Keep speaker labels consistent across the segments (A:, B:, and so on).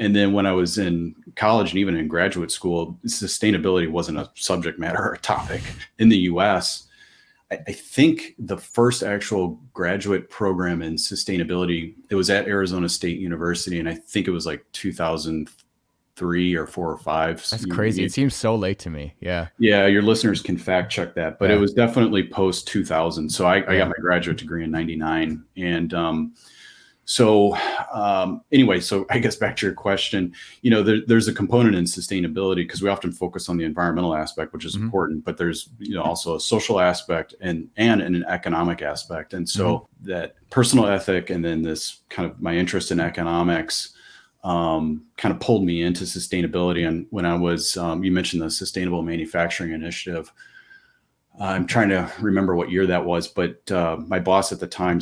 A: And then when I was in college and even in graduate school, sustainability wasn't a subject matter or a topic in the US. I think the first actual graduate program in sustainability, it was at Arizona State University. And I think it was like 2003 or four or five.
B: That's crazy. It seems so late to me. Yeah.
A: Yeah, your listeners can fact check that, but it
B: Yeah.
A: was definitely post 2000. So I
B: Yeah.
A: got my graduate degree in 99. And anyway, so I guess back to your question, there's a component in sustainability because we often focus on the environmental aspect, which is important, but there's, also a social aspect and an economic aspect. And so that personal ethic and then this kind of my interest in economics kind of pulled me into sustainability. And when I was, you mentioned the Sustainable Manufacturing Initiative. I'm trying to remember what year that was, but my boss at the time,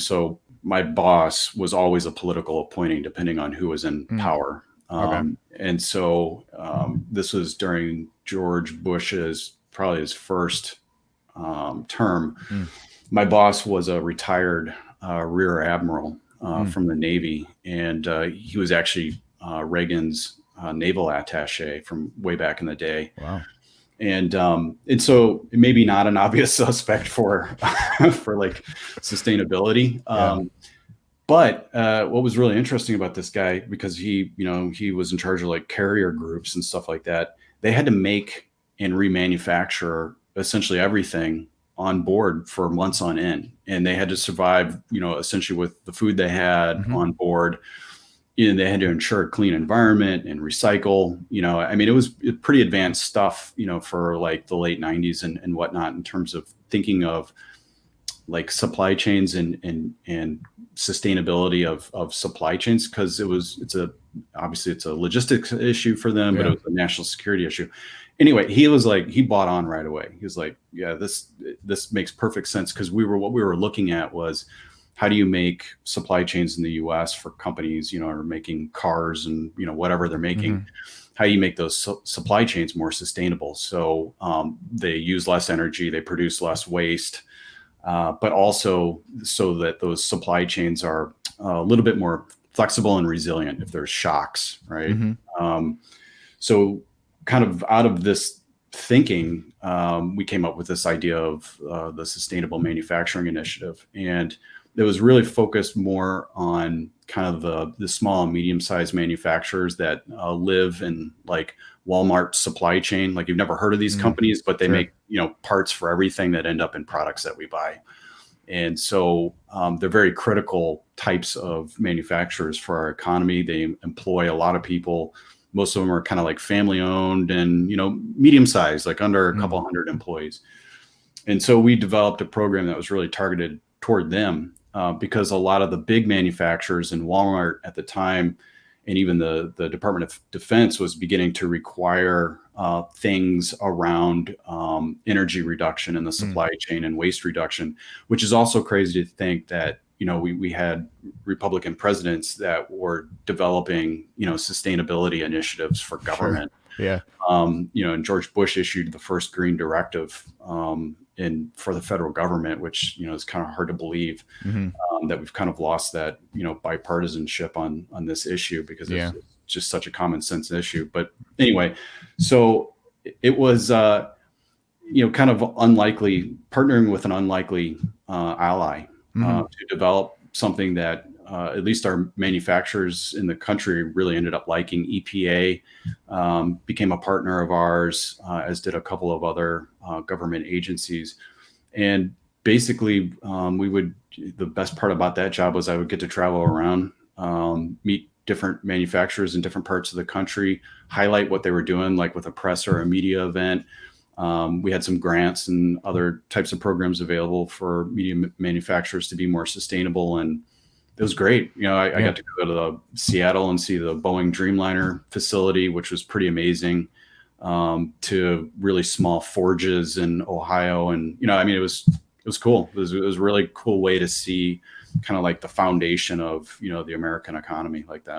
A: my boss was always a political appointing depending on who was in power. And so this was during George Bush's, probably his first term. My boss was a retired rear admiral from the Navy. And he was actually Reagan's naval attaché from way back in the day.
B: Wow.
A: And so it may be not an obvious suspect for like sustainability. But what was really interesting about this guy, because he was in charge of like carrier groups and stuff like that, they had to make and remanufacture essentially everything on board for months on end. And they had to survive, essentially with the food they had on board. And they had to ensure a clean environment and recycle, it was pretty advanced stuff, for like the late 90s and whatnot, in terms of thinking of like supply chains and sustainability of supply chains. Cause obviously it's a logistics issue for them, but it was a national security issue. Anyway, he bought on right away. He was like, yeah, this makes perfect sense. Cause what we were looking at was, how do you make supply chains in the US for companies, are making cars and, whatever they're making, how you make those supply chains more sustainable. So they use less energy, they produce less waste, but also so that those supply chains are a little bit more flexible and resilient if there's shocks, right? So kind of out of this thinking, we came up with this idea of the Sustainable Manufacturing Initiative. And it was really focused more on kind of the small and medium-sized manufacturers that live in like Walmart supply chain. Like, you've never heard of these companies, but they make, parts for everything that end up in products that we buy. And so they're very critical types of manufacturers for our economy. They employ a lot of people. Most of them are kind of like family owned and, medium-sized, like under a couple hundred employees. And so we developed a program that was really targeted toward them. Because a lot of the big manufacturers in Walmart at the time, and even the Department of Defense, was beginning to require things around energy reduction in the supply chain and waste reduction, which is also crazy to think that, we had Republican presidents that were developing, sustainability initiatives for government.
B: Yeah.
A: And George Bush issued the first green directive for the federal government, which, is kind of hard to believe that we've kind of lost that, bipartisanship on this issue, because it's just such a common sense issue. But anyway, so it was, kind of unlikely, partnering with an unlikely ally to develop something that at least our manufacturers in the country really ended up liking. EPA became a partner of ours, as did a couple of other government agencies. And basically, the best part about that job was I would get to travel around, meet different manufacturers in different parts of the country, highlight what they were doing, like with a press or a media event. We had some grants and other types of programs available for media manufacturers to be more sustainable. And it was great. I got to go to Seattle and see the Boeing Dreamliner facility, which was pretty amazing, to really small forges in Ohio. And, it was cool. It was a really cool way to see kind of like the foundation of, the American economy like that.